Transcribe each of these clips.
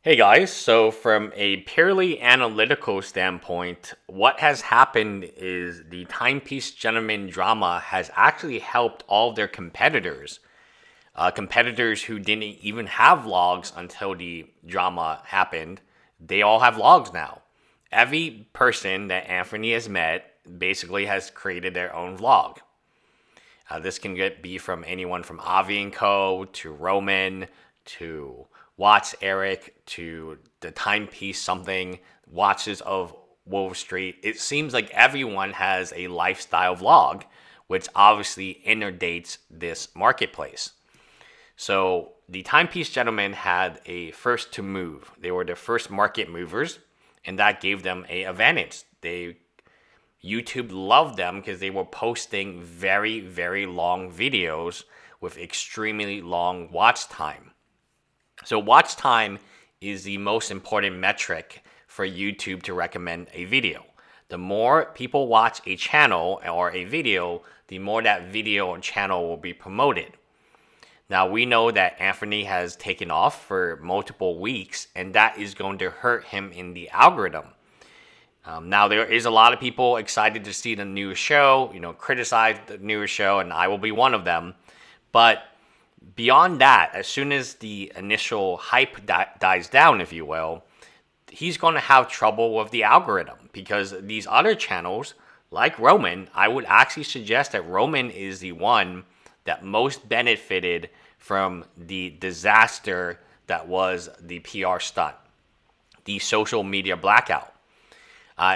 Hey guys, so from a purely analytical standpoint, what has happened is the Timepiece Gentleman drama has actually helped all of their competitors. Competitors who didn't even have logs until the drama happened, they all have logs now. Every person that Anthony has met basically has created their own vlog. This can be from anyone from Avi and Co. to Roman to Watts Eric to the Timepiece something, Watches of Wolf Street. It seems like everyone has a lifestyle vlog, which obviously inundates this marketplace. So the Timepiece Gentlemen had a first to move. They were the first market movers, and that gave them an advantage. YouTube loved them because they were posting very, very long videos with extremely long watch time. So watch time is the most important metric for YouTube to recommend a video. The more people watch a channel or a video, the more that video or channel will be promoted. Now, we know that Anthony has taken off for multiple weeks, and that is going to hurt him in the algorithm. Now, there is a lot of people excited to see the new show, criticize the newer show, and I will be one of them. But beyond that, as soon as the initial hype dies down, if you will, he's going to have trouble with the algorithm because these other channels, like Roman, I would actually suggest that Roman is the one that most benefited from the disaster that was the PR stunt, the social media blackout.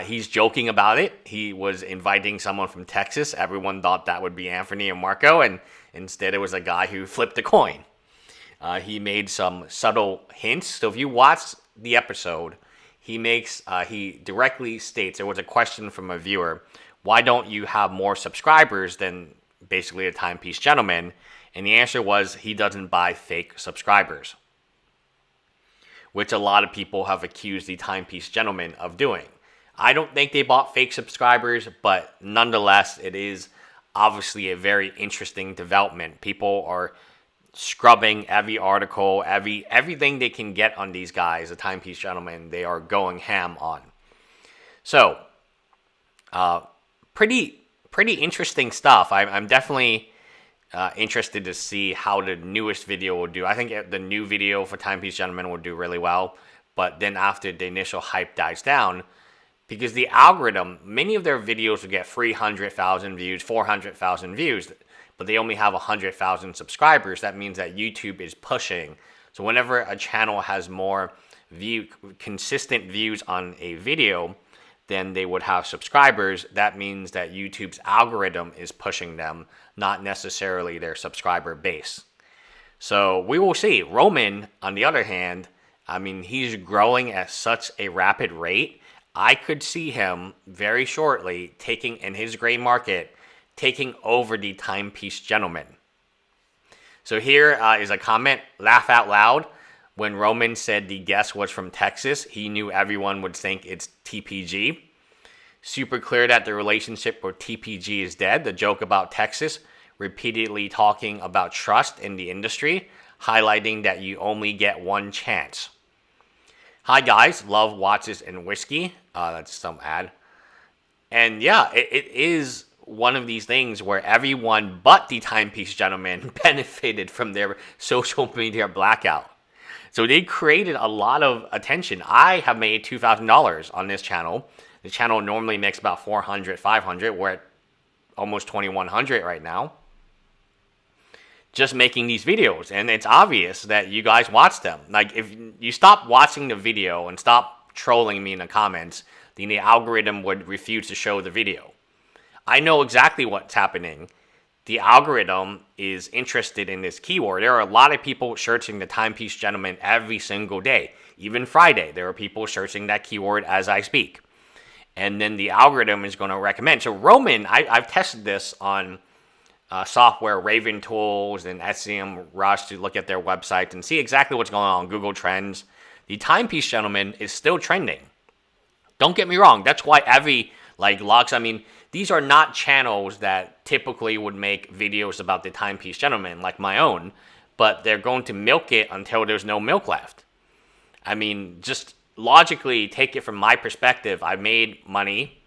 He's joking about it. He was inviting someone from Texas. Everyone thought that would be Anthony and Marco, and instead it was a guy who flipped a coin. He made some subtle hints. So if you watch the episode, he directly states, there was a question from a viewer, why don't you have more subscribers than basically a Timepiece Gentleman? And the answer was he doesn't buy fake subscribers, which a lot of people have accused the Timepiece Gentleman of doing. I don't think they bought fake subscribers, but nonetheless, it is obviously a very interesting development. People are scrubbing every article, everything they can get on these guys, the Timepiece Gentlemen, they are going ham on. So, pretty interesting stuff. I'm definitely interested to see how the newest video will do. I think the new video for Timepiece Gentlemen will do really well, but then after the initial hype dies down, because the algorithm, many of their videos will get 300,000 views, 400,000 views, but they only have 100,000 subscribers. That means that YouTube is pushing. So whenever a channel has more consistent views on a video than they would have subscribers, that means that YouTube's algorithm is pushing them, not necessarily their subscriber base. So we will see. Roman, on the other hand, he's growing at such a rapid rate. I could see him very shortly in his gray market, taking over the Timepiece Gentleman. So here is a comment, laugh out loud. When Roman said the guest was from Texas, he knew everyone would think it's TPG. Super clear that the relationship with TPG is dead. The joke about Texas, repeatedly talking about trust in the industry, highlighting that you only get one chance. Hi guys, love watches and whiskey. That's some ad. And yeah, it is one of these things where everyone but the Timepiece Gentlemen benefited from their social media blackout. So they created a lot of attention. I have made $2,000 on this channel. The channel normally makes about $400, $500. We're at almost $2,100 right now. Just making these videos, and it's obvious that you guys watch them. Like, if you stop watching the video and stop trolling me in the comments, then the algorithm would refuse to show the video. I know exactly what's happening. The algorithm is interested in this keyword. There are a lot of people searching the Timepiece Gentleman every single day. Even Friday, there are people searching that keyword as I speak. And then the algorithm is going to recommend. So Roman, I've tested this on software, Raven Tools and SEM Rush to look at their websites and see exactly what's going on Google Trends. The Timepiece Gentleman is still trending. Don't get me wrong. That's why logs, these are not channels that typically would make videos about the Timepiece Gentleman like my own, but they're going to milk it until there's no milk left. I mean, just logically take it from my perspective. I've made money.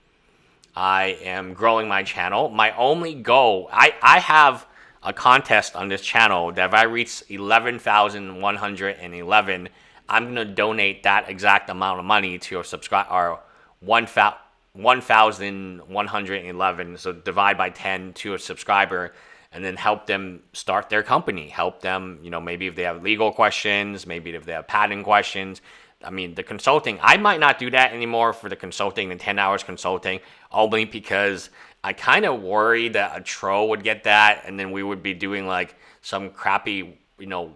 I am growing my channel. My only goal, I have a contest on this channel that if I reach 11,111, I'm going to donate that exact amount of money to a subscribe or 1,111. So divide by 10 to a subscriber, and then help them start their company. Help them, maybe if they have legal questions, maybe if they have patent questions. I mean, the consulting, I might not do that anymore for the consulting, the 10 hours consulting, only because I kind of worry that a troll would get that, and then we would be doing like some crappy,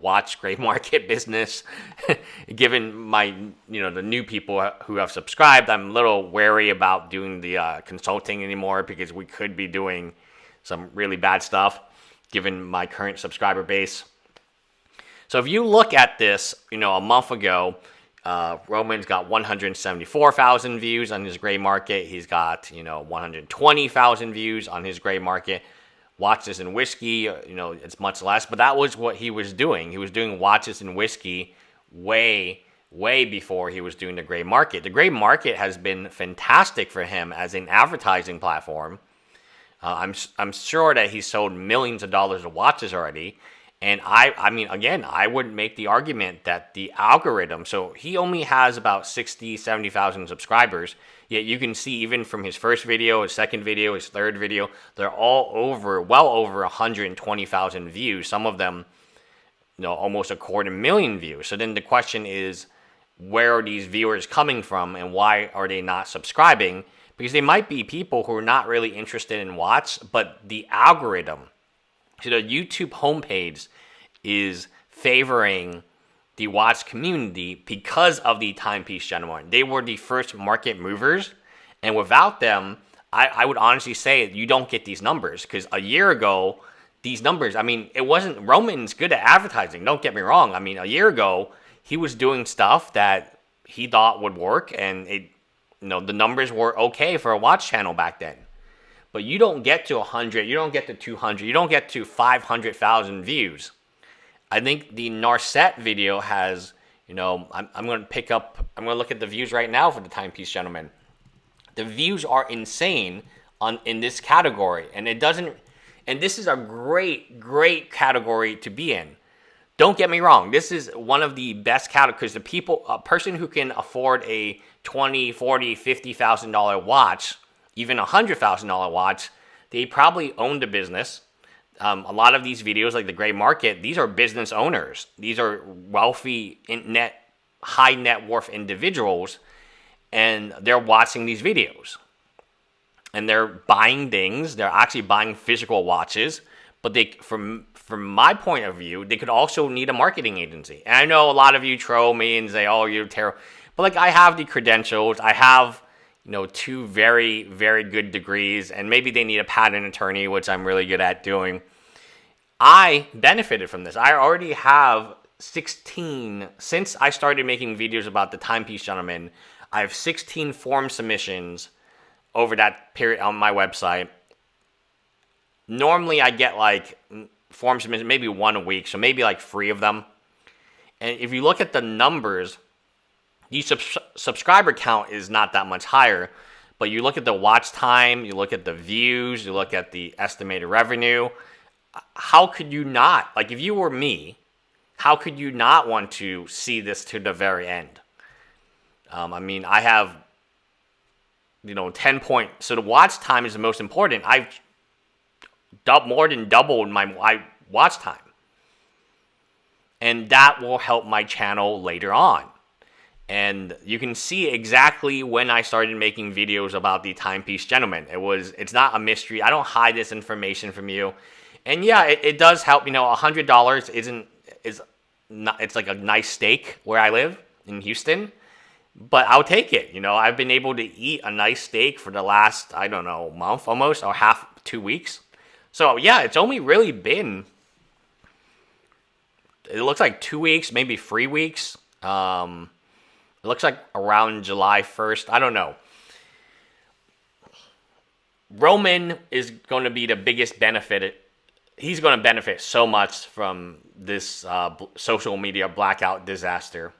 watch gray market business. Given my, the new people who have subscribed, I'm a little wary about doing the consulting anymore, because we could be doing some really bad stuff given my current subscriber base. So if you look at this, a month ago, Roman's got 174,000 views on his gray market. He's got, 120,000 views on his gray market. Watches and whiskey, it's much less, but that was what he was doing. He was doing watches and whiskey way before he was doing the gray market. The gray market has been fantastic for him as an advertising platform. I'm sure that he sold millions of dollars of watches already. And I mean, again, I would make the argument that the algorithm, so he only has about 60, 70,000 subscribers, yet you can see even from his first video, his second video, his third video, they're all well over 120,000 views. Some of them, almost 250,000 views. So then the question is, where are these viewers coming from, and why are they not subscribing? Because they might be people who are not really interested in watch, but the algorithm, so the YouTube homepage is favoring the watch community because of the Timepiece gentlemen. They were the first market movers, and without them, I would honestly say you don't get these numbers. Because a year ago, these numbers, I mean, it wasn't, Roman's good at advertising, don't get me wrong. I mean, a year ago, he was doing stuff that he thought would work, and the numbers were okay for a watch channel back then. But you don't get to 100, you don't get to 200, you don't get to 500,000 views. I think the Narset video has, I'm going to look at the views right now for the Timepiece gentleman. The views are insane in this category. And this is a great category to be in. Don't get me wrong, this is one of the best categories. A person who can afford a $20,000, $40,000, $50,000 watch, even $100,000 watch, they probably own the business. A lot of these videos, like the gray market, these are business owners. These are wealthy, high net worth individuals, and they're watching these videos. And they're buying things. They're actually buying physical watches. But from my point of view, they could also need a marketing agency. And I know a lot of you troll me and say, "Oh, you're terrible." But I have the credentials. I have 2 very, very good degrees, and maybe they need a patent attorney, which I'm really good at doing. I benefited from this. I already have 16, since I started making videos about the Timepiece gentleman, I have 16 form submissions over that period on my website. Normally I get form submissions, maybe 1 a week, so maybe 3 of them. And if you look at the numbers, the subscriber count is not that much higher, but you look at the watch time, you look at the views, you look at the estimated revenue. How could you not, if you were me, how could you not want to see this to the very end? I mean, I have, 10 points. So the watch time is the most important. I've more than doubled my watch time. And that will help my channel later on. And you can see exactly when I started making videos about the Timepiece gentleman. It's not a mystery. I don't hide this information from you. And yeah, it does help. $100 it's like a nice steak where I live in Houston, but I'll take it. I've been able to eat a nice steak for the last, month almost, or 2 weeks. So yeah, it's only really been, it looks like 2 weeks, maybe 3 weeks. It looks like around July 1st. I don't know. Roman is going to be the biggest benefit. He's going to benefit so much from this social media blackout disaster.